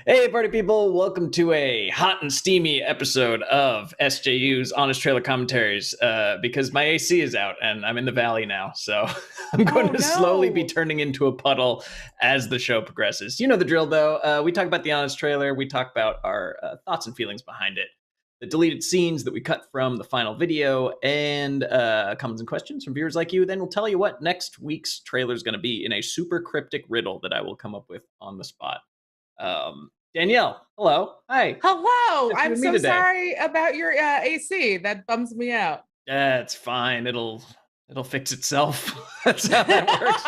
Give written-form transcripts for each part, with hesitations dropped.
Hey, party people, welcome to a hot and steamy episode of SJU's Honest Trailer Commentaries because my AC is out and I'm in the valley now. So I'm going to slowly be turning into a puddle as the show progresses. You know the drill, though. We talk about the Honest Trailer. We talk about our thoughts and feelings behind it, the deleted scenes that we cut from the final video, and comments and questions from viewers like you. Then we'll tell you what next week's trailer is going to be in a super cryptic riddle that I will come up with on the spot. Danielle, hello. Hi. Hello. I'm so sorry about your AC. That bums me out. It's fine. It'll fix itself. That's how that works.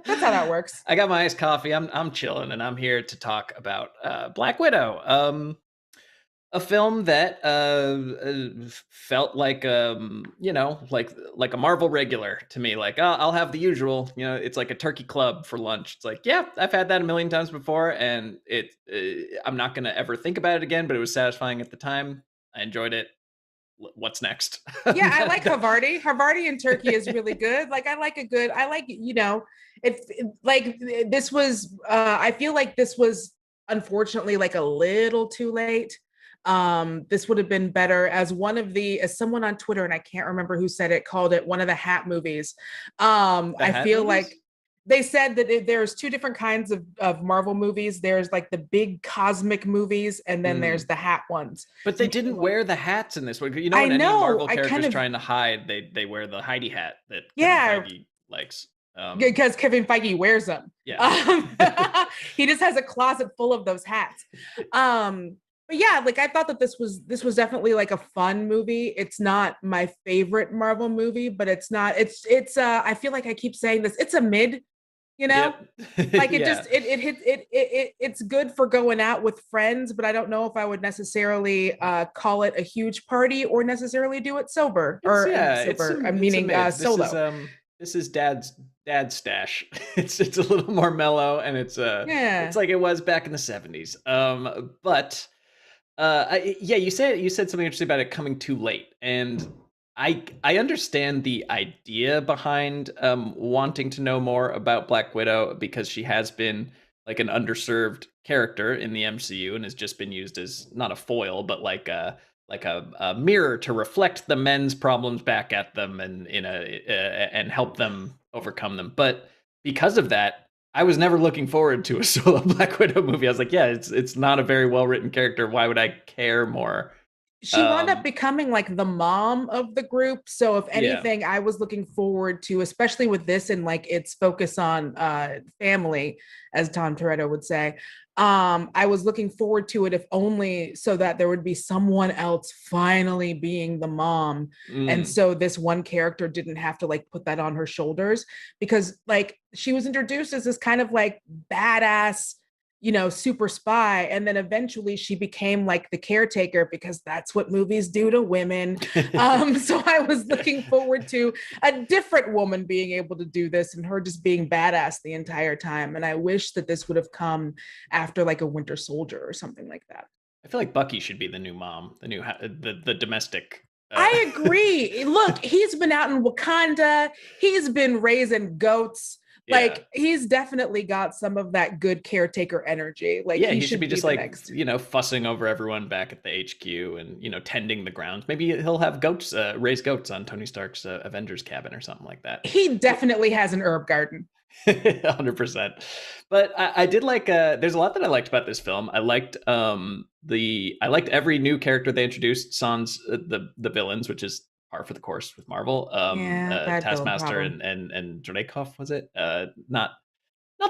That's how that works. I got my iced coffee. I'm chilling, and I'm here to talk about Black Widow. A film that felt like like a Marvel regular to me. Like, oh, I'll have the usual. You know, it's like a turkey club for lunch. It's like, yeah, I've had that a million times before, and I'm not gonna ever think about it again. But it was satisfying at the time. I enjoyed it. What's next? Yeah, I like Havarti. Havarti in turkey is really good. This was. I feel like this was unfortunately like a little too late. This would have been better as someone on Twitter, and I can't remember who said it, called it one of the hat movies. I feel like they said that there's two different kinds of Marvel movies. There's like the big cosmic movies, and then there's the hat ones. But they didn't wear the hats in this one. You know, when any Marvel character's trying to hide, they wear the Heidi hat that Kevin Feige likes. Because Kevin Feige wears them. Yeah. He just has a closet full of those hats. But yeah, like I thought that this was definitely like a fun movie. It's not my favorite Marvel movie, but it's I feel like I keep saying this. It's a mid, you know? Yep. Like it's good for going out with friends, but I don't know if I would necessarily call it a huge party or necessarily do it sober solo. This is dad's stash. It's a little more mellow, and it's like it was back in the 70s. But you said something interesting about it coming too late, and I understand the idea behind wanting to know more about Black Widow, because she has been like an underserved character in the MCU and has just been used as not a foil, but like a mirror to reflect the men's problems back at them and and help them overcome them. But because of that, I was never looking forward to a solo Black Widow movie. I was like, yeah, it's not a very well-written character. Why would I care more? She wound up becoming like the mom of the group. So if anything, I was looking forward to, especially with this and like its focus on family, as Tom Toretto would say. I was looking forward to it, if only so that there would be someone else finally being the mom. And so this one character didn't have to like put that on her shoulders, because like she was introduced as this kind of like badass, you know, super spy. And then eventually she became like the caretaker, because that's what movies do to women. So I was looking forward to a different woman being able to do this, and her just being badass the entire time. And I wish that this would have come after like a Winter Soldier or something like that. I feel like Bucky should be the new mom, the domestic. I agree. Look, he's been out in Wakanda. He's been raising goats. Like he's definitely got some of that good caretaker energy. Like he should be just like fussing over everyone back at the HQ and tending the grounds. Maybe he'll have goats, raise goats on Tony Stark's Avengers cabin or something like that. He definitely has an herb garden. 100%. But I did like. There's a lot that I liked about this film. I liked every new character they introduced. Sans the villains, which is par for the course with Marvel. Taskmaster and Dreykov, was it? Not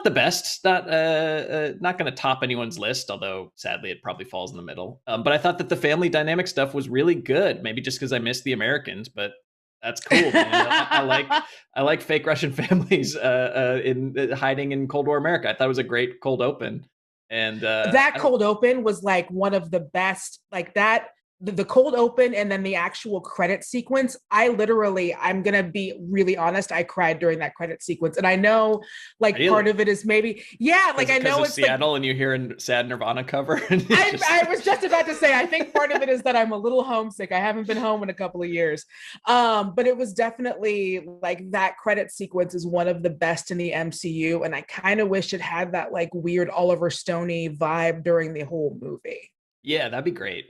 the best. Not going to top anyone's list, although sadly it probably falls in the middle. But I thought that the family dynamic stuff was really good. Maybe just because I miss the Americans, but that's cool. I like fake Russian families in hiding in Cold War America. I thought it was a great cold open. And that cold open was like one of the best. Like that the cold open and then the actual credit sequence, I'm gonna be really honest, I cried during that credit sequence. And I know like really? Part of it is maybe, like I know it's Seattle like, and you hear a sad Nirvana cover. I was just about to say, I think part of it is that I'm a little homesick. I haven't been home in a couple of years. But it was definitely like that credit sequence is one of the best in the MCU. And I kind of wish it had that like weird Oliver Stoney vibe during the whole movie. Yeah, that'd be great.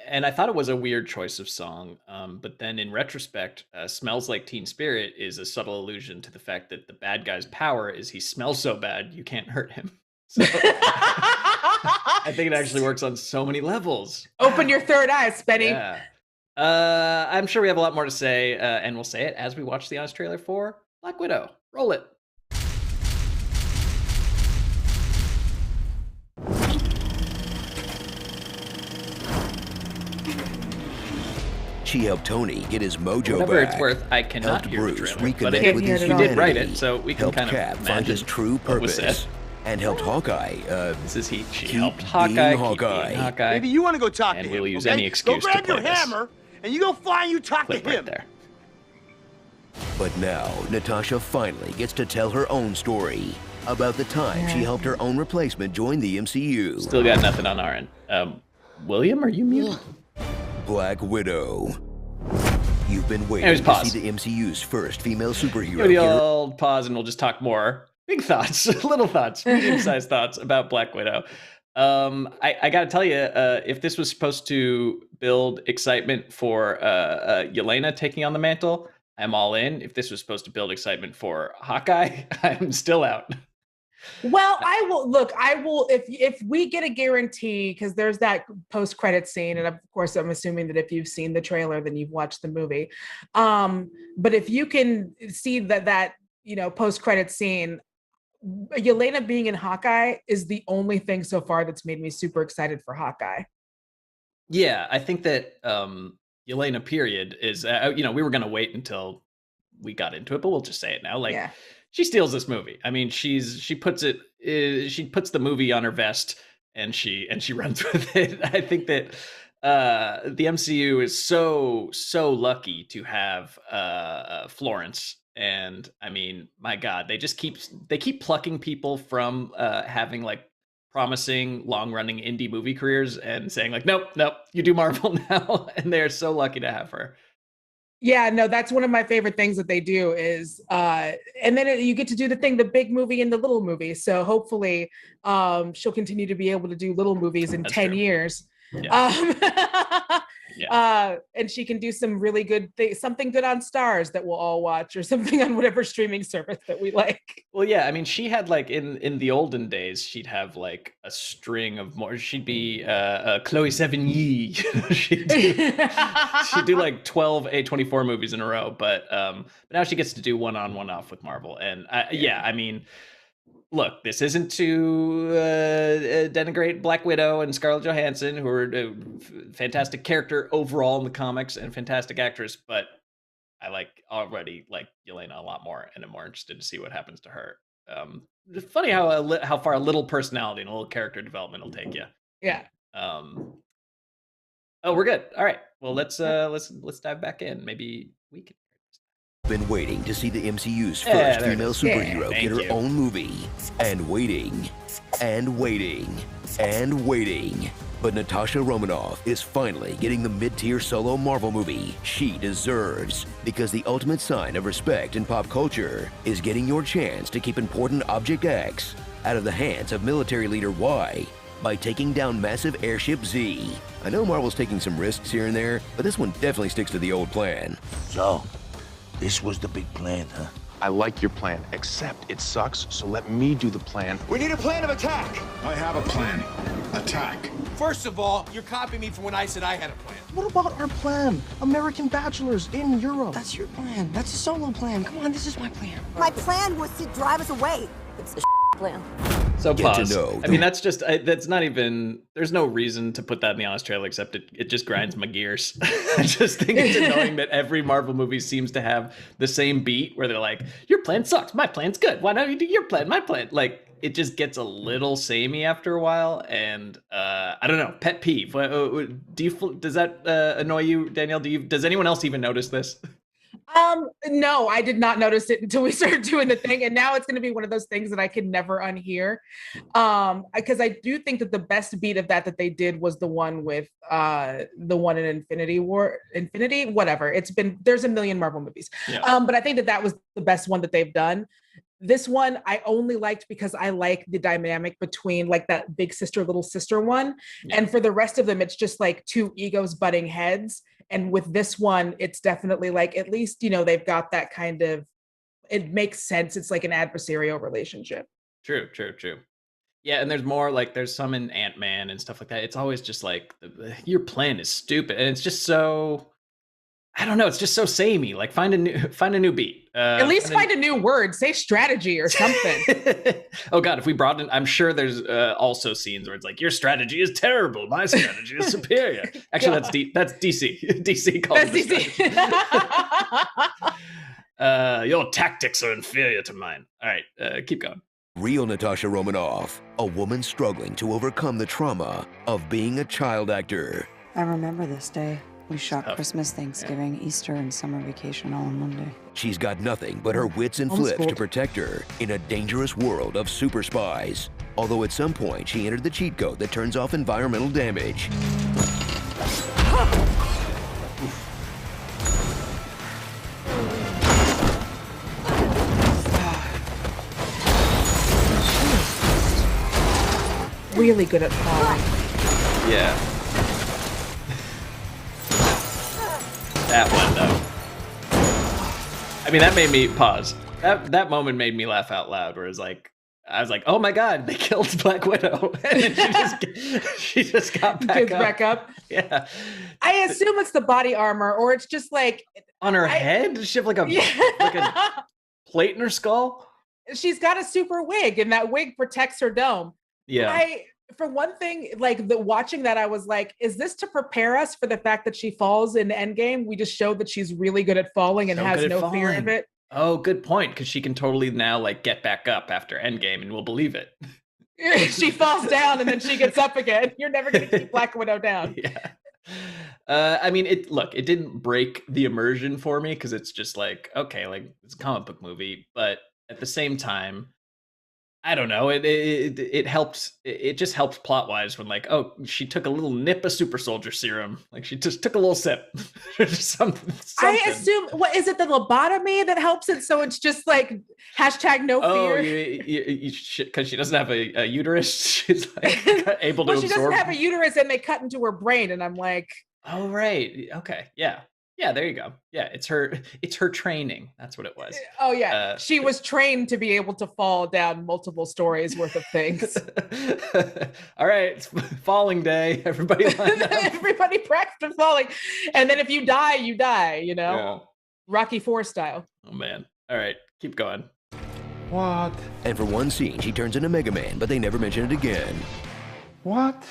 And I thought it was a weird choice of song. But then in retrospect, Smells Like Teen Spirit is a subtle allusion to the fact that the bad guy's power is he smells so bad, you can't hurt him. So I think it actually works on so many levels. Open your third eye, Spenny. Yeah. I'm sure we have a lot more to say, and we'll say it as we watch the honest trailer for Black Widow. Roll it. She helped Tony get his mojo Whatever back. it's worth, I cannot helped hear Bruce the trailer, but with his you did write it, so we can helped kind of Cap imagine find his true purpose, and helped Hawkeye. This is she helped Hawkeye. Hawkeye. Maybe you want to go talk and to him. And we'll use okay? any excuse go grab to play your hammer, and you go find you talk to him. Right there. But now Natasha finally gets to tell her own story about the time she helped her own replacement join the MCU. Still got nothing on our end. William, are you mute? Black Widow. You've been waiting to see the MCU's first female superhero. Give the old pause and we'll just talk more. Big thoughts, little thoughts, medium-sized thoughts about Black Widow. I gotta tell you, if this was supposed to build excitement for Yelena taking on the mantle, I'm all in. If this was supposed to build excitement for Hawkeye, I'm still out. Well, I will if we get a guarantee, because there's that post-credit scene, and of course I'm assuming that if you've seen the trailer, then you've watched the movie. But if you can see that post-credit scene, Yelena being in Hawkeye is the only thing so far that's made me super excited for Hawkeye. Yeah, I think that Yelena period is we were gonna wait until we got into it, but we'll just say it now. She steals this movie. I mean, she puts the movie on her vest and she runs with it. I think that the MCU is so lucky to have Florence. And I mean, my God, they keep plucking people from having like promising long-running indie movie careers and saying like, nope, you do Marvel now. And they're so lucky to have her. Yeah, no, that's one of my favorite things that they do is, and then you get to do the big movie and the little movie. So hopefully she'll continue to be able to do little movies in 10 years. Yeah. And she can do some really good things, something good on Stars that we'll all watch, or something on whatever streaming service that we like. Well, yeah, I mean, she had like in the olden days, she'd have like a string of more. She'd be Chloe Sevigny. she'd do like 12 A24 movies in a row, but now she gets to do one off with Marvel, and I mean. Look, this isn't to denigrate Black Widow and Scarlett Johansson, who are a fantastic character overall in the comics and fantastic actress, but I already like Yelena a lot more, and I'm more interested to see what happens to her. It's funny how far a little personality and a little character development will take you. Yeah. Oh, we're good. All right. Well, let's dive back in. Maybe we can. Been waiting to see the MCU's first female superhero get her own movie, and waiting, and waiting, and waiting. But Natasha Romanoff is finally getting the mid-tier solo Marvel movie she deserves, because the ultimate sign of respect in pop culture is getting your chance to keep important Object X out of the hands of military leader Y by taking down massive airship Z. I know Marvel's taking some risks here and there, but this one definitely sticks to the old plan. So, this was the big plan, huh? I like your plan, except it sucks, so let me do the plan. We need a plan of attack! I have a plan. Attack. First of all, you're copying me from when I said I had a plan. What about our plan? American bachelors in Europe. That's your plan. That's a solo plan. Come on, this is my plan. My plan was to drive us away. It's a plan. So pause. I mean, that's just, that's not even, there's no reason to put that in the honest trailer, except it just grinds my gears. I just think it's annoying that every Marvel movie seems to have the same beat where they're like, your plan sucks, my plan's good. Why don't you do your plan, my plan? Like, it just gets a little samey after a while, and I don't know. Pet peeve. Does that annoy you, Danielle? Does anyone else even notice this? No, I did not notice it until we started doing the thing, and now it's going to be one of those things that I can never unhear. Because I do think that the best beat of that they did was the one with the one in Infinity, whatever. There's a million Marvel movies, but I think that was the best one that they've done. This one I only liked because I like the dynamic between like that big sister, little sister one. Yeah. And for the rest of them, it's just like two egos butting heads. And with this one, it's definitely like, at least, they've got that kind of, it makes sense. It's like an adversarial relationship. True. Yeah, and there's more, like there's some in Ant-Man and stuff like that. It's always just like, your plan is stupid. And it's just so, I don't know. It's just so samey. Like find a new beat. At least find a new word. Say strategy or something. Oh God, if we broaden, I'm sure there's also scenes where it's like, your strategy is terrible. My strategy is superior. Actually, that's DC. DC calls it. DC. Your tactics are inferior to mine. All right, keep going. Real Natasha Romanoff, a woman struggling to overcome the trauma of being a child actor. I remember this day. We shot Christmas, Thanksgiving, Easter, and summer vacation all on Monday. She's got nothing but her wits and flips to protect her in a dangerous world of super spies. Although at some point, she entered the cheat code that turns off environmental damage. Really good at falling. Yeah. That one though. I mean, that made me pause. That moment made me laugh out loud. Where it's like, I was like, "Oh my God, they killed Black Widow!" And then she just got back up. Yeah. I assume it's the body armor, or it's just like on her head. Does she have like a plate in her skull? She's got a super wig, and that wig protects her dome. Yeah. For one thing, like watching that, I was like, is this to prepare us for the fact that she falls in Endgame? We just showed that she's really good at falling and has no fear of it. Oh, good point. Because she can totally now like get back up after Endgame, and we'll believe it. She falls down and then she gets up again. You're never going to keep Black Widow down. Yeah. I mean, it didn't break the immersion for me because it's just like, okay, like it's a comic book movie, but at the same time, I don't know. It helps. It just helps plot wise when like, oh, she took a little nip of super soldier serum. Like she just took a little sip. something. I assume. What is it? The lobotomy that helps it. So it's just like hashtag no fear. Because she doesn't have a uterus. She's like able to absorb. She doesn't have a uterus, and they cut into her brain, and I'm like, oh right, okay, yeah. Yeah, there you go. Yeah, it's her training. That's what it was. Oh yeah, she was trained to be able to fall down multiple stories worth of things. All right, it's falling day. Everybody line up. Everybody practice for falling. And then if you die, you die, Yeah. Rocky IV style. Oh man. All right, keep going. What? And for one scene, she turns into Mega Man, but they never mention it again. What?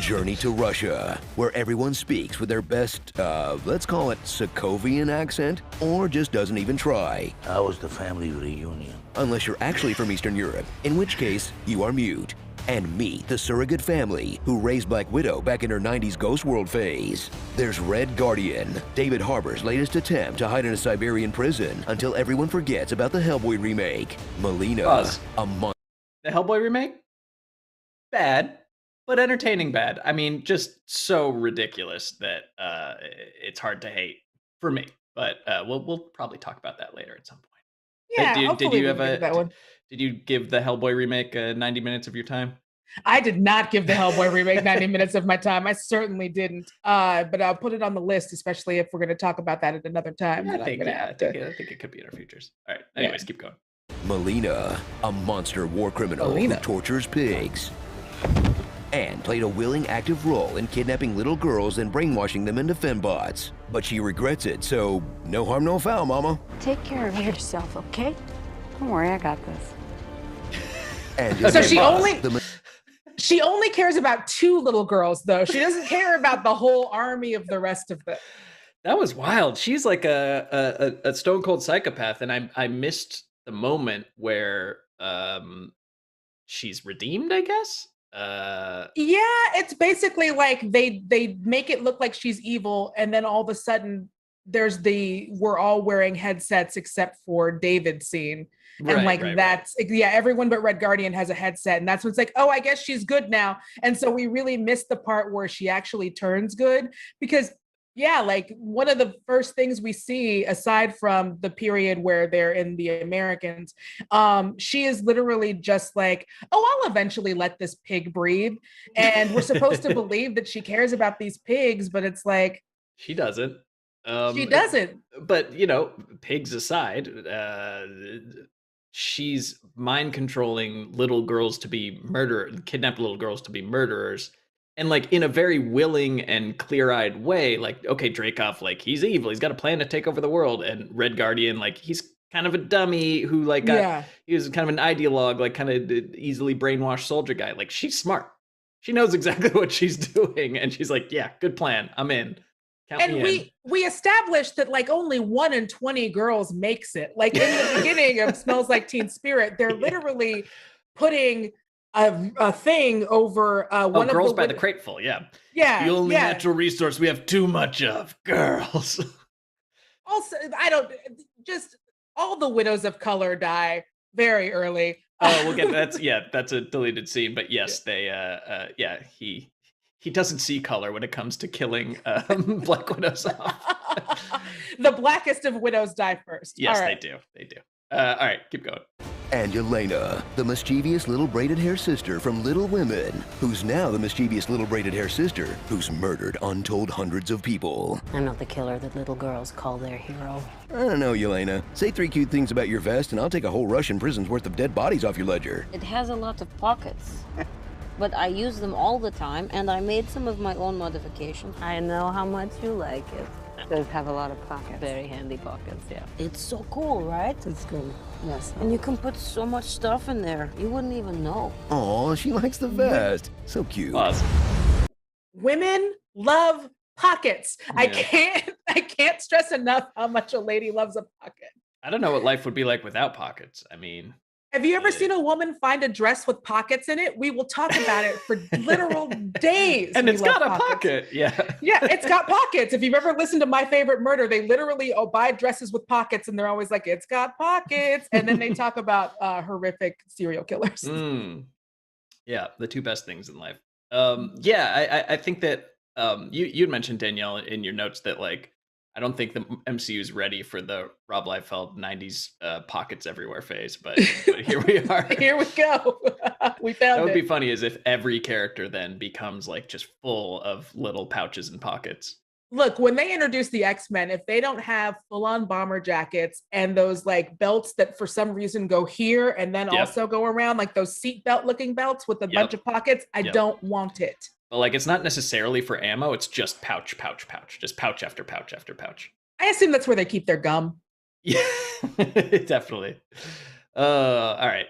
Journey to Russia, where everyone speaks with their best, let's call it Sokovian accent, or just doesn't even try. How was the family reunion? Unless you're actually from Eastern Europe, in which case, you are mute. And meet the surrogate family who raised Black Widow back in her 90s Ghost World phase. There's Red Guardian, David Harbour's latest attempt to hide in a Siberian prison until everyone forgets about the Hellboy remake. Melina, The Hellboy remake? Bad. But entertaining bad. I mean, just so ridiculous that it's hard to hate for me. But we'll probably talk about that later at some point. Yeah, did you have that one? Did you give the Hellboy remake 90 minutes of your time? I did not give the Hellboy remake 90 minutes of my time. I certainly didn't. But I'll put it on the list, especially if we're going to talk about that at another time. I think it could be in our futures. All right. Anyways, keep going. Melina, a monster war criminal who tortures pigs. And played a willing, active role in kidnapping little girls and brainwashing them into fembots. But she regrets it, so no harm, no foul, mama. Take care of yourself, okay? Don't worry, I got this. And so she only cares about 2 little girls, though. She doesn't care about the whole army of the rest of them. That was wild. She's like a stone cold psychopath, and I missed the moment where she's redeemed, I guess. It's basically like they make it look like she's evil, and then all of a sudden there's we're all wearing headsets except for David scene. And that's everyone but Red Guardian has a headset, and that's when it's like, oh, I guess she's good now. And so we really missed the part where she actually turns good, because like one of the first things we see, aside from the period where they're in the Americans, she is literally just like, oh, I'll eventually let this pig breathe. And we're supposed to believe that she cares about these pigs, but it's like, she doesn't. She doesn't. But, pigs aside, she's mind controlling little girls to be kidnapped little girls to be murderers. And like in a very willing and clear-eyed way, like, okay, Dreykov, like he's evil. He's got a plan to take over the world. And Red Guardian, like he's kind of a dummy who like he was kind of an ideologue, like kind of easily brainwashed soldier guy. Like she's smart. She knows exactly what she's doing. And she's like, yeah, good plan. I'm in. And we established that like only 1 in 20 girls makes it. Like in the beginning of Smells Like Teen Spirit, they're literally putting a thing over one girls of by the crateful. Yeah. The only natural resource we have too much of, girls. Also, all the widows of color die very early. Oh, we'll get that's a deleted scene, but yes, they he doesn't see color when it comes to killing Black widows off. The blackest of widows die first. Yes, they do. All right, keep going. And Elena, the mischievous little braided hair sister from Little Women, who's now the mischievous little braided hair sister who's murdered untold hundreds of people. I'm not the killer that little girls call their hero. I don't know, Elena. Say 3 cute things about your vest and I'll take a whole Russian prison's worth of dead bodies off your ledger. It has a lot of pockets. But I use them all the time, and I made some of my own modifications. I know how much you like it. It does have a lot of pockets. Very handy pockets, yeah. It's so cool, right? It's good. Yes. And you can put so much stuff in there. You wouldn't even know. Aw, she likes the vest. So cute. Pause. Women love pockets. Yeah. I can't stress enough how much a lady loves a pocket. I don't know what life would be like without pockets. I mean, have you ever seen a woman find a dress with pockets in it? We will talk about it for literal days. And it's got a pocket. Yeah. Yeah, it's got pockets. If you've ever listened to My Favorite Murder, they literally buy dresses with pockets, and they're always like, it's got pockets. And then they talk about horrific serial killers. Yeah, the 2 best things in life. I think that you'd mentioned, Danielle, in your notes that like, I don't think the MCU is ready for the Rob Liefeld 90s pockets everywhere phase, but here we are. Here we go. We found it. That would be funny as if every character then becomes like just full of little pouches and pockets. Look, when they introduce the X-Men, if they don't have full-on bomber jackets and those like belts that for some reason go here and then also go around, like those seatbelt looking belts with a bunch of pockets, I don't want it. But like, it's not necessarily for ammo. It's just pouch, just pouch after pouch after pouch. I assume that's where they keep their gum. Yeah, definitely. All right,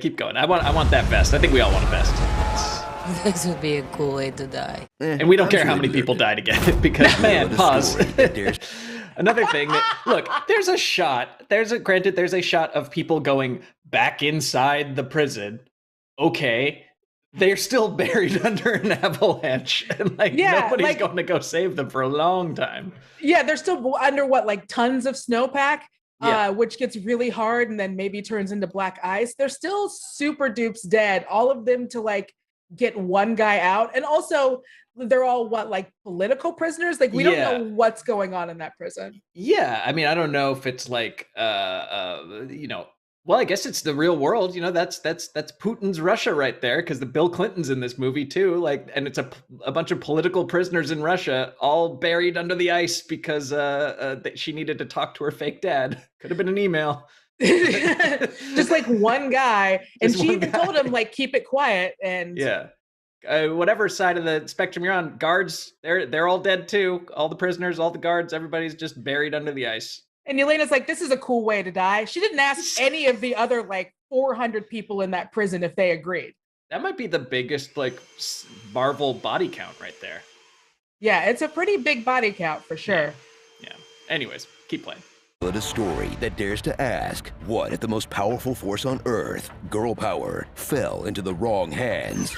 keep going. I want that vest. I think we all want a vest. This would be a cool way to die. And we don't care how many people die to get it, because man, pause. Another thing look, there's a shot of people going back inside the prison. Okay. They're still buried under an avalanche, and like nobody's going to go save them for a long time. Yeah, they're still under tons of snowpack, which gets really hard and then maybe turns into black ice. They're still super dupes dead. All of them to like get one guy out, and also they're all political prisoners. Like we don't know what's going on in that prison. Yeah, I mean, I don't know if it's like well, I guess it's the real world, that's Putin's Russia right there, because the Bill Clinton's in this movie too, like, and it's a bunch of political prisoners in Russia, all buried under the ice because she needed to talk to her fake dad. Could have been an email. Just like one guy, and she even told him like keep it quiet. And whatever side of the spectrum you're on, guards, they're all dead too. All the prisoners, all the guards, everybody's just buried under the ice. And Elena's like, this is a cool way to die. She didn't ask any of the other 400 people in that prison if they agreed. That might be the biggest Marvel body count right there. Yeah, it's a pretty big body count for sure. Yeah. Anyways, keep playing. a story that dares to ask, what if the most powerful force on Earth, girl power, fell into the wrong hands?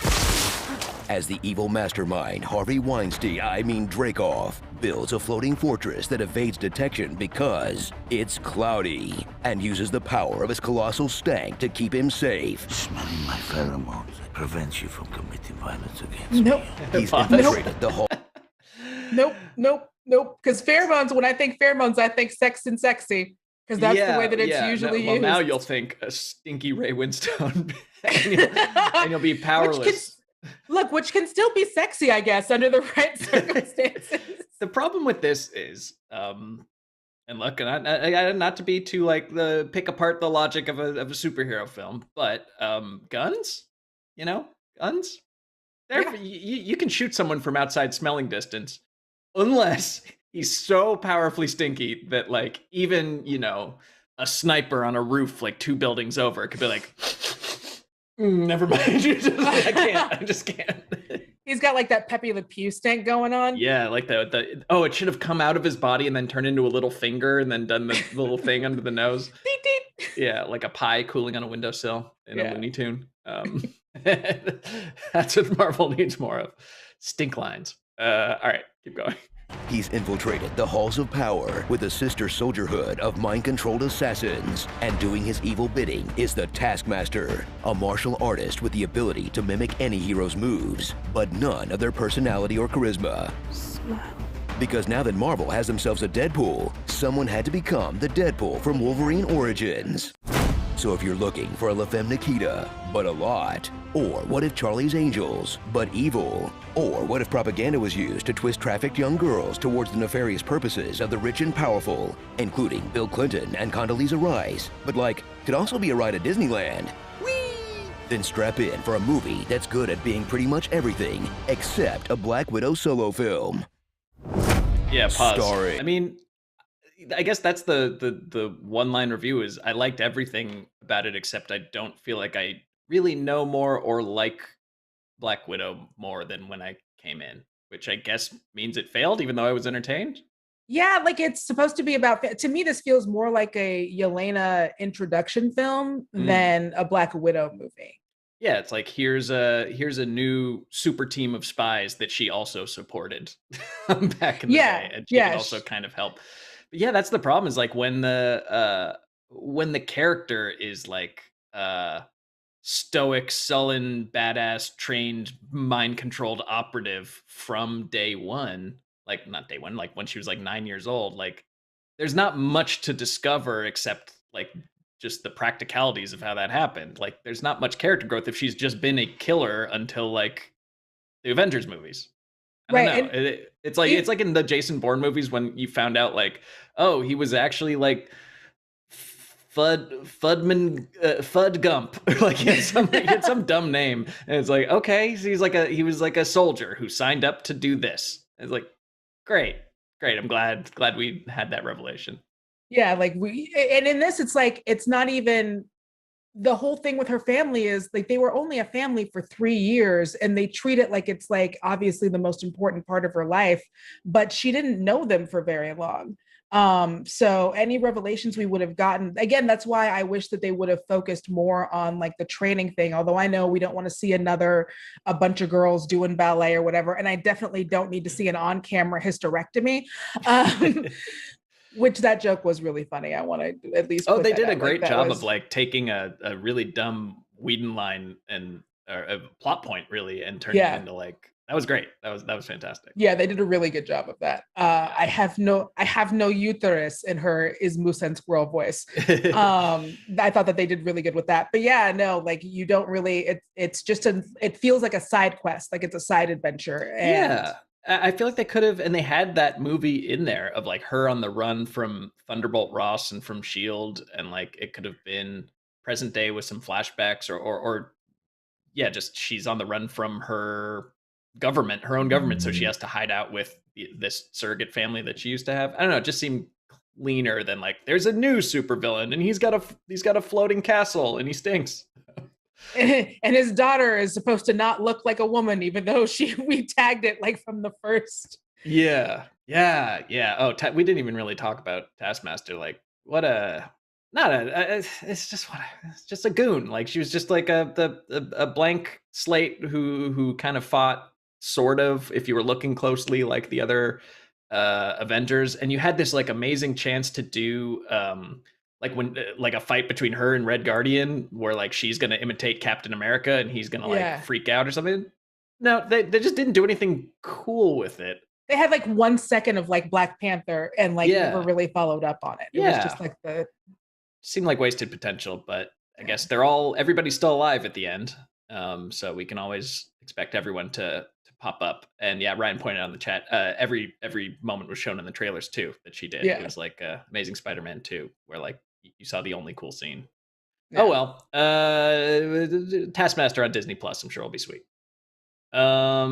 As the evil mastermind Harvey Dreykov builds a floating fortress that evades detection because it's cloudy and uses the power of his colossal stank to keep him safe. Smelling my pheromones prevents you from committing violence against Nope. me. He's infiltrated the whole... Nope. Because pheromones, when I think pheromones, I think sex and sexy. Because that's the way that it's usually used. Well, now you'll think a stinky Ray Winstone and you'll be powerless. Which can still be sexy, I guess, under the right circumstances. The problem with this is, and look, not to be too pick apart the logic of a superhero film, but guns, guns. You can shoot someone from outside smelling distance, unless he's so powerfully stinky that even a sniper on a roof 2 buildings over could be like. Never mind. I just can't. He's got that Pepe Le Pew stank going on. Yeah, it should have come out of his body and then turned into a little finger and then done the little thing under the nose. Yeah, like a pie cooling on a windowsill in a Looney Tune. That's what Marvel needs more of. Stink lines. All right, keep going. He's infiltrated the halls of power with a sister soldierhood of mind-controlled assassins, and doing his evil bidding is the Taskmaster, a martial artist with the ability to mimic any hero's moves, but none of their personality or charisma. Smile. Because now that Marvel has themselves a Deadpool, someone had to become the Deadpool from Wolverine Origins. So if you're looking for a La Femme Nikita, but a lot, or what if Charlie's Angels, but evil, or what if propaganda was used to twist trafficked young girls towards the nefarious purposes of the rich and powerful, including Bill Clinton and Condoleezza Rice, but could also be a ride at Disneyland? Whee! Then strap in for a movie that's good at being pretty much everything except a Black Widow solo film. Yeah, pause. Starring... I mean, I guess that's the one-line review is I liked everything about it except I don't feel like I really know more or like Black Widow more than when I came in, which I guess means it failed even though I was entertained. Yeah, it's supposed to be about, to me this feels more like a Yelena introduction film than a Black Widow movie. Yeah, it's here's a new super team of spies that she also supported back in the day, and she can also kind of help. But yeah, that's the problem is when the character is stoic, sullen, badass, trained, mind-controlled operative from day one, not day one, when she was 9 years old, there's not much to discover except just the practicalities of how that happened. There's not much character growth if she's just been a killer until the Avengers movies. I don't know. It's like in the Jason Bourne movies when you found out oh, he was actually Fud Gump, or he had some dumb name, and it's okay, so he was a soldier who signed up to do this. It's great. I'm glad we had that revelation. Yeah, and in this, it's not even, the whole thing with her family is they were only a family for 3 years and they treat it like it's obviously the most important part of her life, but she didn't know them for very long. So any revelations we would have gotten, again, that's why I wish that they would have focused more on the training thing. Although I know we don't want to see a bunch of girls doing ballet or whatever. And I definitely don't need to see an on-camera hysterectomy. Which that joke was really funny. I want to at least. Oh, they did a great job of taking a really dumb Whedon line and a plot point really and turning it into that was great. That was fantastic. Yeah, they did a really good job of that. I have no uterus in her Ismus and Squirrel voice. I thought that they did really good with that. But yeah, no, you don't really. It's just it feels like a side quest, it's a side adventure. And I feel like they could have, and they had that movie in there of her on the run from Thunderbolt Ross and from S.H.I.E.L.D. and it could have been present day with some flashbacks or just she's on the run from her own government. So she has to hide out with this surrogate family that she used to have. I don't know. It just seemed cleaner than there's a new supervillain and he's got a floating castle and he stinks. And his daughter is supposed to not look like a woman, even though we tagged it from the first. Yeah. Oh, we didn't even really talk about Taskmaster. what a not a it's just a goon. Like she was just like a blank slate who kind of fought sort of, if you were looking closely, like the other Avengers, and you had this like amazing chance to do like when like a fight between her and Red Guardian where like she's gonna imitate Captain America and he's gonna like freak out or something. No, they just didn't do anything cool with it. They had like 1 second of like Black Panther and like never really followed up on it. It was just like seemed like wasted potential, but I guess everybody's still alive at the end. So we can always expect everyone to pop up. And yeah, Ryan pointed out in the chat, every moment was shown in the trailers too that she did. It was like Amazing Spider-Man 2, where like you saw the only cool scene. Oh well. Taskmaster on Disney Plus, I'm sure will be sweet. All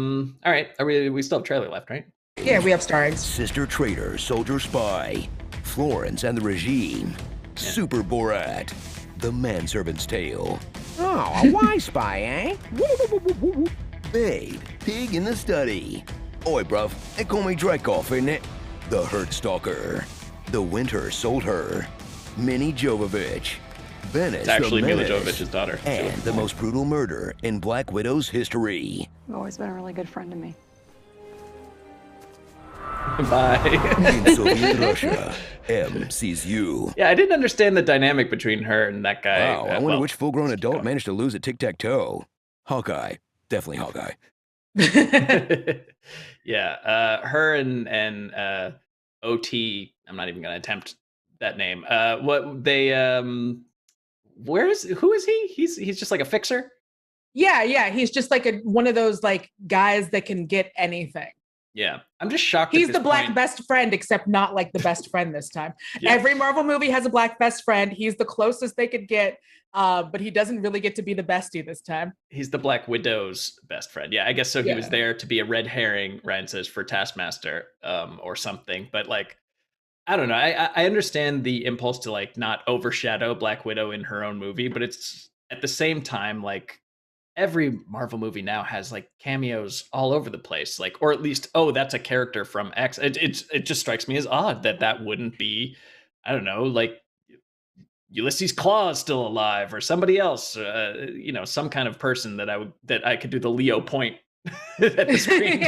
right. We still have trailer left, right? Yeah, we have starring Sister Traitor, Soldier Spy, Florence and the Regime, Super Borat, The Manservant's Tale. Oh, a wise spy, eh? Babe, Pig in the Study. Oi, bruv, they call me Dreykov, isn't it? The Hurt Stalker, The Winter Sold Her, Minnie Jovovich, Venice, it's actually the Mila Menace, Jovovich's daughter. and the most brutal murder in Black Widow's history. You've always been a really good friend to me. Bye. In Soviet Russia, M sees you. Yeah, I didn't understand the dynamic between her and that guy. Wow, I wonder which full-grown adult managed to lose at tic-tac-toe. Hawkeye. Definitely Hawkeye. Yeah, her and OT, I'm not even going to attempt that name. Who is he? He's just like a fixer? Yeah, he's just like one of those like guys that can get anything. Yeah, I'm just shocked. He's the black best friend, except not like the best friend this time. Every Marvel movie has a black best friend. He's the closest they could get, but he doesn't really get to be the bestie this time. He's the Black Widow's best friend. Yeah, I guess so. He was there to be a red herring, Ryan says, for Taskmaster or something. But like, I don't know. I understand the impulse to like not overshadow Black Widow in her own movie, but it's at the same time like, every Marvel movie now has like cameos all over the place, like, or at least, oh, that's a character from X. It just strikes me as odd that wouldn't be, I don't know, like Ulysses Claw's still alive or somebody else, some kind of person that I could do the Leo point at the screen.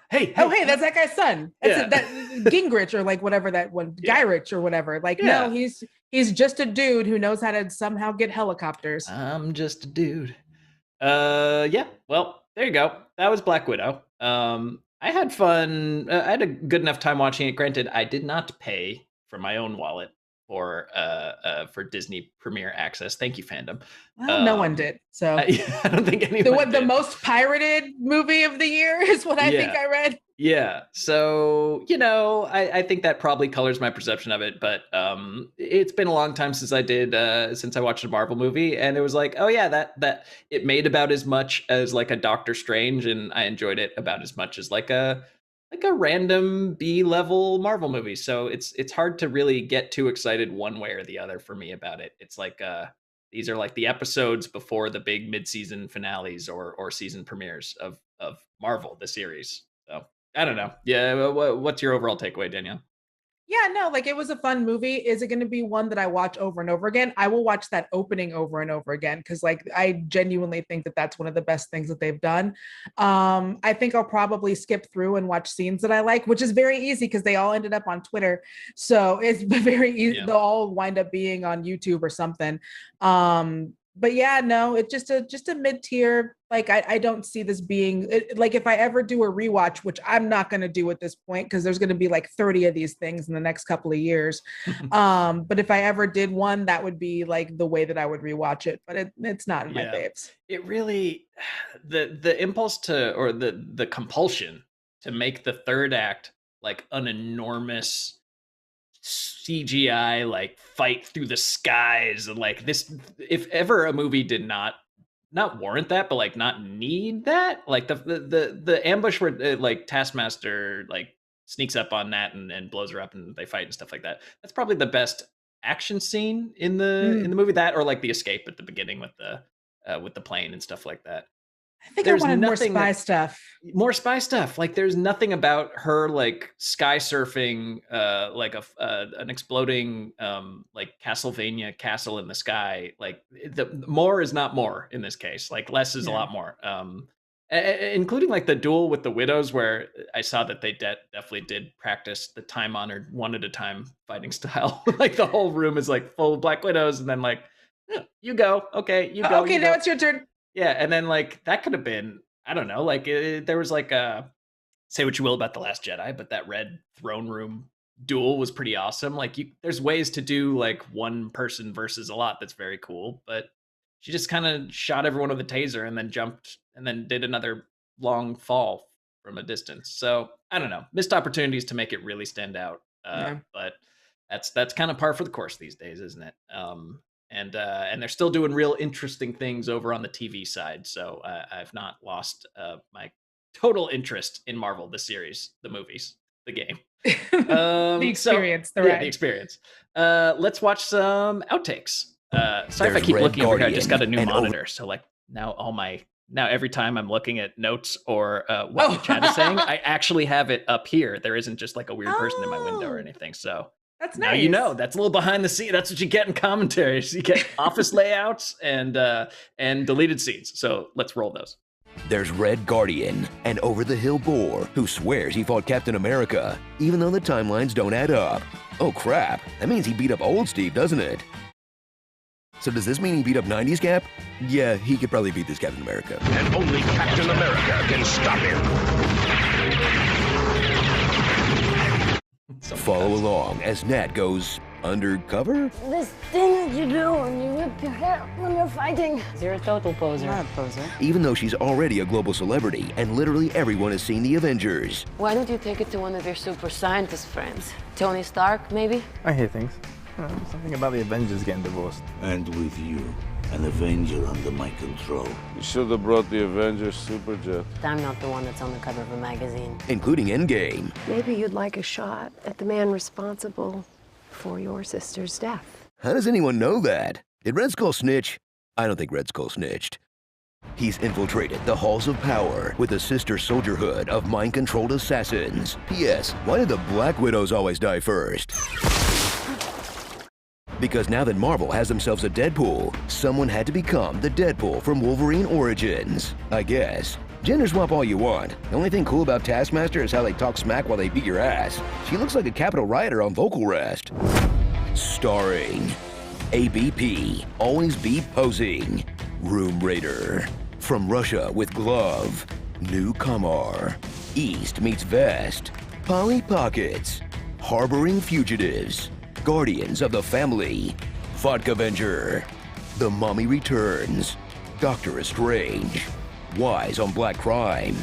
hey, that's that guy's son. That's that Gingrich or like whatever that one, Gyrich or whatever. Like, no, he's just a dude who knows how to somehow get helicopters. I'm just a dude. Well, there you go. That was Black Widow. I had fun. I had a good enough time watching it. Granted, I did not pay from my own wallet for Disney Premiere access. Thank you, Fandom. Well, no one did. So I don't think anyone did. The most pirated movie of the year is what I think I read. Yeah. So, I think that probably colors my perception of it, but it's been a long time since I watched a Marvel movie, and it was like, oh yeah, that it made about as much as like a Doctor Strange, and I enjoyed it about as much as like a random B-level Marvel movie. So it's hard to really get too excited one way or the other for me about it. It's like these are like the episodes before the big mid-season finales or season premieres of Marvel, the series. So I don't know. Yeah, what's your overall takeaway, Danielle? Yeah, no, like it was a fun movie. Is it going to be one that I watch over and over again? I will watch that opening over and over again because like I genuinely think that that's one of the best things that they've done. I think I'll probably skip through and watch scenes that I like, which is very easy because they all ended up on Twitter. So it's very easy. Yeah. They'll all wind up being on YouTube or something. But yeah, no, it's just a mid-tier. Like I don't see this being like if I ever do a rewatch, which I'm not going to do at this point because there's going to be like 30 of these things in the next couple of years. But if I ever did one, that would be like the way that I would rewatch it. But it's not in my faves. It really the impulse to or the compulsion to make the third act like an enormous CGI like fight through the skies and like this, if ever a movie did not warrant that, but like not need that, like the ambush where like Taskmaster like sneaks up on Nat and blows her up and they fight and stuff like that. That's probably the best action scene in the movie, that or like the escape at the beginning with the plane and stuff like that. I think I wanted more spy stuff. More spy stuff. Like there's nothing about her like sky surfing, like an exploding like Castlevania castle in the sky. Like the more is not more in this case. Like less is a lot more. Including like the duel with the widows, where I saw that they definitely did practice the time-honored one at a time fighting style. Like the whole room is like full of Black Widows, and then like, you go, okay, you go. Okay, now it's your turn. Yeah, and then like that could have been, I don't know, like there was like say what you will about The Last Jedi, but that red throne room duel was pretty awesome. Like there's ways to do like one person versus a lot that's very cool, but she just kind of shot everyone with a taser and then jumped and then did another long fall from a distance. So I don't know, missed opportunities to make it really stand out. But that's kind of par for the course these days, isn't it? And they're still doing real interesting things over on the TV side. So I've not lost my total interest in Marvel, the series, the movies, the game. The experience, the ride. The experience. Let's watch some outtakes. Sorry if I keep looking over here. I just got a new monitor, so like now every time I'm looking at notes or what the chat is saying, I actually have it up here. There isn't just like a weird person in my window or anything. So that's now nice. you know. That's a little behind the scenes. That's what you get in commentaries. You get office layouts and deleted scenes. So let's roll those. There's Red Guardian, an over-the-hill bore who swears he fought Captain America, even though the timelines don't add up. Oh crap, that means he beat up old Steve, doesn't it? So does this mean he beat up 90s Cap? Yeah, he could probably beat this Captain America. And only Captain America can stop him. Follow along as Nat goes undercover? This thing that you do when you whip your hair when you're fighting. You're a total poser. Not a poser. Even though she's already a global celebrity and literally everyone has seen the Avengers. Why don't you take it to one of your super scientist friends? Tony Stark, maybe? I hear things. Something about the Avengers getting divorced. And with you, an Avenger under my control. You should have brought the Avengers Superjet. I'm not the one that's on the cover of a magazine. Including Endgame. Maybe you'd like a shot at the man responsible for your sister's death. How does anyone know that? Did Red Skull snitch? I don't think Red Skull snitched. He's infiltrated the halls of power with a sister soldierhood of mind-controlled assassins. P.S. Why did the Black Widows always die first? Because now that Marvel has themselves a Deadpool, someone had to become the Deadpool from Wolverine Origins, I guess. Gender swap all you want. The only thing cool about Taskmaster is how they talk smack while they beat your ass. She looks like a Capitol rioter on vocal rest. Starring ABP, Always Be Posing, Room Raider, From Russia with Glove, New Kamar, East Meets Vest, Polly Pockets, Harboring Fugitives, Guardians of the Family, Vodka Avenger, The Mummy Returns, Doctor Strange, Wise on Black Crime,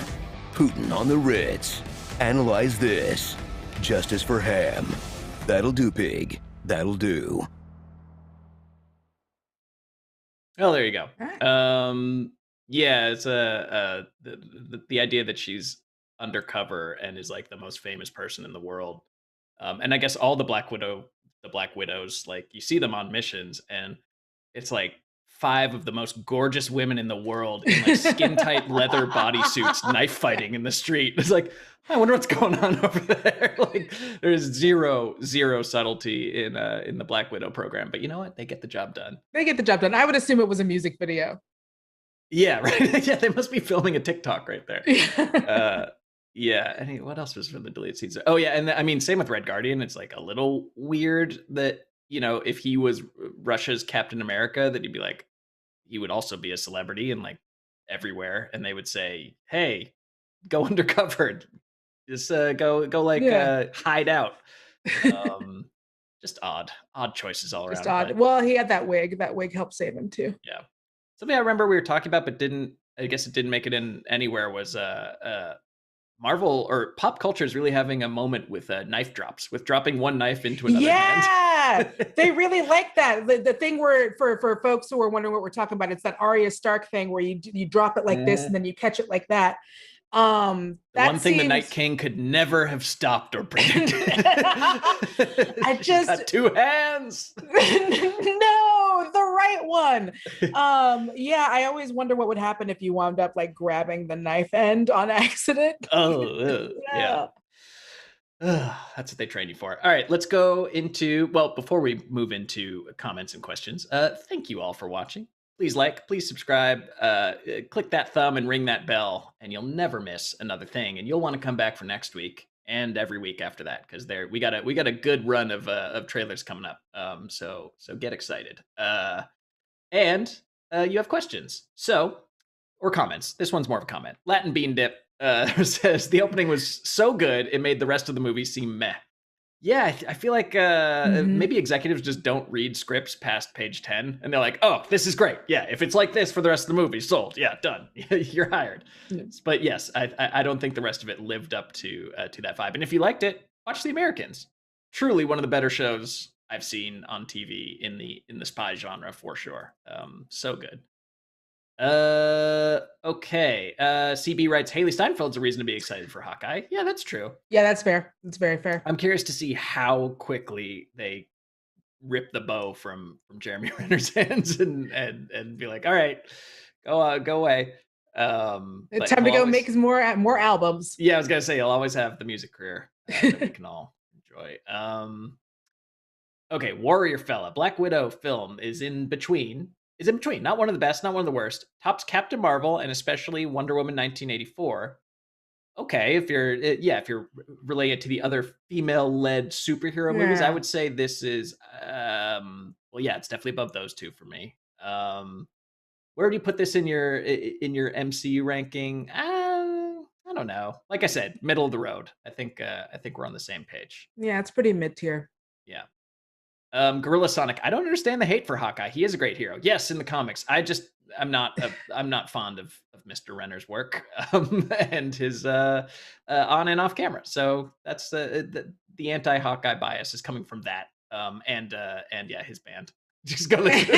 Putin on the Ritz, Analyze This, Justice for Ham, That'll Do Pig, That'll Do. Oh, there you go. Yeah, it's the idea that she's undercover and is like the most famous person in the world. And I guess all the Black Widows, like you see them on missions and it's like 5 of the most gorgeous women in the world in like skin tight leather bodysuits, knife fighting in the street. It's like, I wonder what's going on over there. Like there's zero subtlety in the Black Widow program, but you know what? They get the job done. They get the job done. I would assume it was a music video. Yeah, right. Yeah, they must be filming a TikTok right there. Yeah, and what else was from the deleted scenes? Oh yeah, and I mean, same with Red Guardian. It's like a little weird that, you know, if he was Russia's Captain America, that he'd be like, he would also be a celebrity and like everywhere, and they would say, "Hey, go undercover, just go like hide out." Just odd choices all around. Just odd. Well, he had that wig. That wig helped save him too. Yeah. Something I remember we were talking about, but I guess it didn't make it in anywhere, was Marvel or pop culture is really having a moment with knife drops, with dropping one knife into another hand. Yeah, they really like that. The thing where for folks who are wondering what we're talking about, it's that Arya Stark thing where you drop it like this and then you catch it like that. The one thing the Night King could never have stopped or predicted. I just got two hands. No, the right one. Yeah, I always wonder what would happen if you wound up like grabbing the knife end on accident. Oh, yeah. That's what they train you for. All right, let's go into, well, before we move into comments and questions, thank you all for watching. Please like, please subscribe, click that thumb and ring that bell, and you'll never miss another thing. And you'll want to come back for next week and every week after that, because we got a good run of trailers coming up. So get excited. And you have questions, or comments. This one's more of a comment. Latin Bean Dip says the opening was so good it made the rest of the movie seem meh. Yeah, I feel like maybe executives just don't read scripts past page 10, and they're like, "Oh, this is great. Yeah, if it's like this for the rest of the movie, sold. Yeah, done. You're hired." But yes, I don't think the rest of it lived up to that vibe. And if you liked it, watch The Americans. Truly one of the better shows I've seen on TV in the spy genre for sure. So good. Okay. CB writes, Haley Steinfeld's a reason to be excited for Hawkeye. Yeah, that's true. Yeah, that's fair. That's very fair. I'm curious to see how quickly they rip the bow from Jeremy Renner's hands and be like, all right, go away. It's time to go make more albums. Yeah, I was gonna say you'll always have the music career that we can all enjoy. Okay, Warrior Fella, Black Widow film is in between. Not one of the best, not one of the worst. Tops Captain Marvel and especially Wonder Woman 1984. Okay, if you're related to the other female-led superhero movies, I would say this is it's definitely above those two for me. Where do you put this in your MCU ranking? I don't know. Like I said, middle of the road. I think we're on the same page. Yeah, it's pretty mid-tier. Yeah. Gorilla Sonic, I don't understand the hate for Hawkeye. He is a great hero. Yes, in the comics. I'm not fond of Mr. Renner's work and his on and off camera. So that's the anti-Hawkeye bias is coming from that. And his band. Just go listen.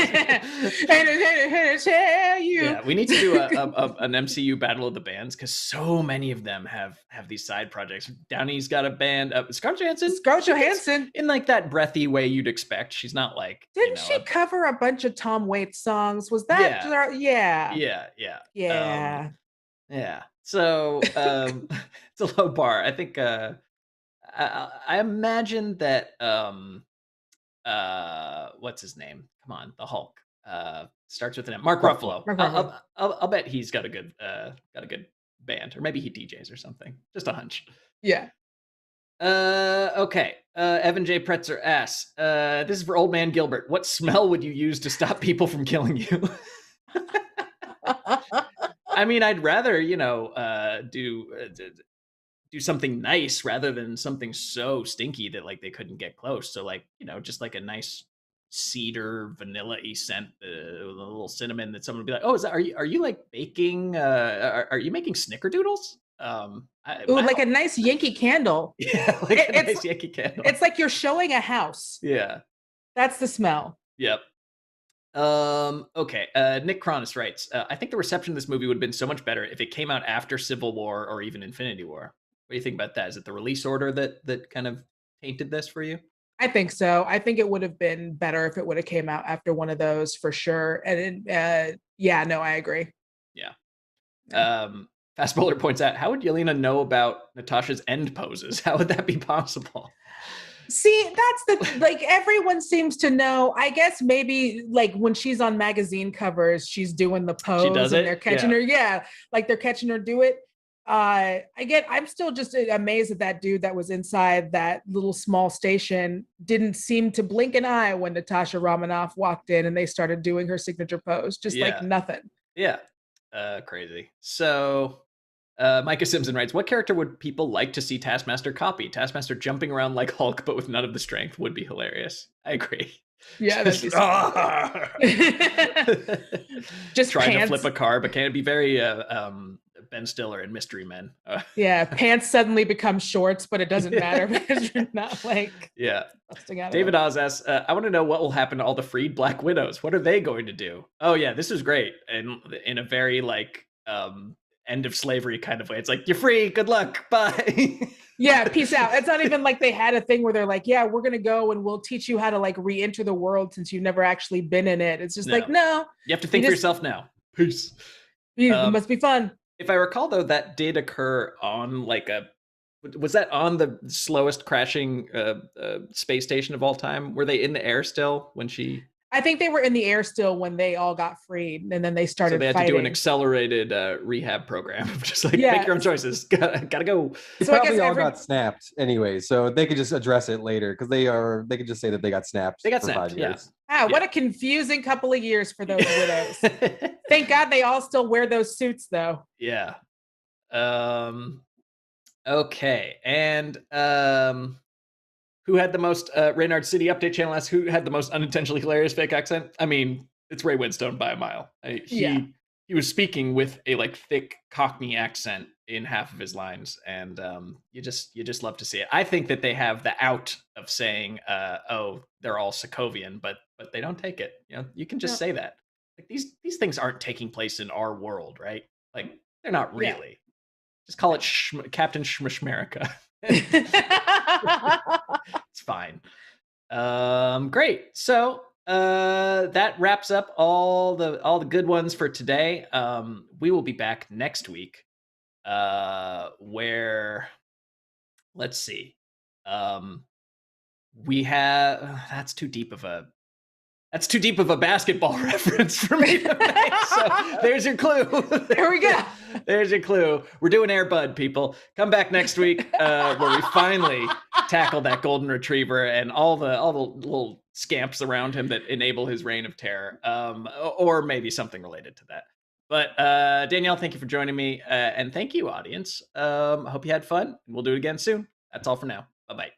Yeah, we need to do an MCU battle of the bands because so many of them have these side projects. Downey's got a band. Scarlett Johansson in like that breathy way you'd expect. She's not like didn't she cover a bunch of Tom Waits songs? Was that yeah. So it's a low bar. I think I imagine that what's his name? Come on, the Hulk. Starts with an M. Mark Ruffalo. I'll bet he's got a good band, or maybe he DJs or something. Just a hunch. Yeah. Okay. Evan J. Pretzer asks, this is for old man Gilbert. What smell would you use to stop people from killing you? I mean, I'd rather, do something nice rather than something so stinky that like they couldn't get close. So like, just like a nice cedar vanilla-y scent, a little cinnamon that someone would be like, oh, are you like baking? Are you making snickerdoodles? Like a nice Yankee candle. Yeah, like a nice Yankee candle. It's like you're showing a house. Yeah. That's the smell. Yep. Okay. Nick Cronus writes, I think the reception of this movie would have been so much better if it came out after Civil War or even Infinity War. What do you think about that? Is it the release order that kind of tainted this for you? I think so. I think it would have been better if it would have came out after one of those for sure. And I agree. Yeah. Fast Bowler points out, how would Yelena know about Natasha's end poses? How would that be possible? See, that's like everyone seems to know. I guess maybe like when she's on magazine covers, she's doing the pose she does and it? They're catching her. Yeah, like they're catching her do it. I'm still just amazed that dude that was inside that little small station didn't seem to blink an eye when Natasha Romanoff walked in and they started doing her signature pose, just like nothing. Yeah. Crazy. So Micah Simpson writes, what character would people like to see Taskmaster copy? Taskmaster jumping around like Hulk, but with none of the strength would be hilarious. I agree. Yeah, that'd be just trying to flip a car, but can it be very Ben Stiller in Mystery Men? Yeah, pants suddenly become shorts, but it doesn't matter because you're not like busting out. David Oz asks, I want to know what will happen to all the freed Black Widows. What are they going to do? Oh yeah, this is great, and in a very like end of slavery kind of way. It's like, you're free, good luck, bye. Yeah, peace out. It's not even like they had a thing where they're like, yeah, we're gonna go and we'll teach you how to like re-enter the world since you've never actually been in it. It's just like, no. You have to think for yourself now. Peace. It must be fun. If I recall though, that did occur on like was that on the slowest crashing space station of all time? Were they in the air still when she... I think they were in the air still when they all got freed, and then they started So they had fighting. to do an accelerated rehab program. Just like, make your own choices. Gotta go. They probably all got snapped anyway, so they could just address it later because they could just say that they got snapped. They got for snapped, 5 years. What a confusing couple of years for those widows. Thank God they all still wear those suits, though. Yeah. Okay, and who had the most Reynard City Update channel asks who had the most unintentionally hilarious fake accent? I mean, it's Ray Winstone by a mile. He was speaking with a like thick Cockney accent in half of his lines, and you just love to see it. I think that they have the out of saying, "Oh, they're all Sokovian," but they don't take it. You know, you can just say that. Like these things aren't taking place in our world, right? Like they're not really. Yeah. Just call it Captain Schmishmerica. It's fine. Great. So that wraps up all the good ones for today. We will be back next week, where let's see. We have that's too deep of a basketball reference for me to make. So there's your clue. There we go. There's your clue. We're doing Air Bud, people. Come back next week where we finally tackle that golden retriever and all the little scamps around him that enable his reign of terror, or maybe something related to that. But Danielle, thank you for joining me, and thank you, audience. I hope you had fun. We'll do it again soon. That's all for now. Bye-bye.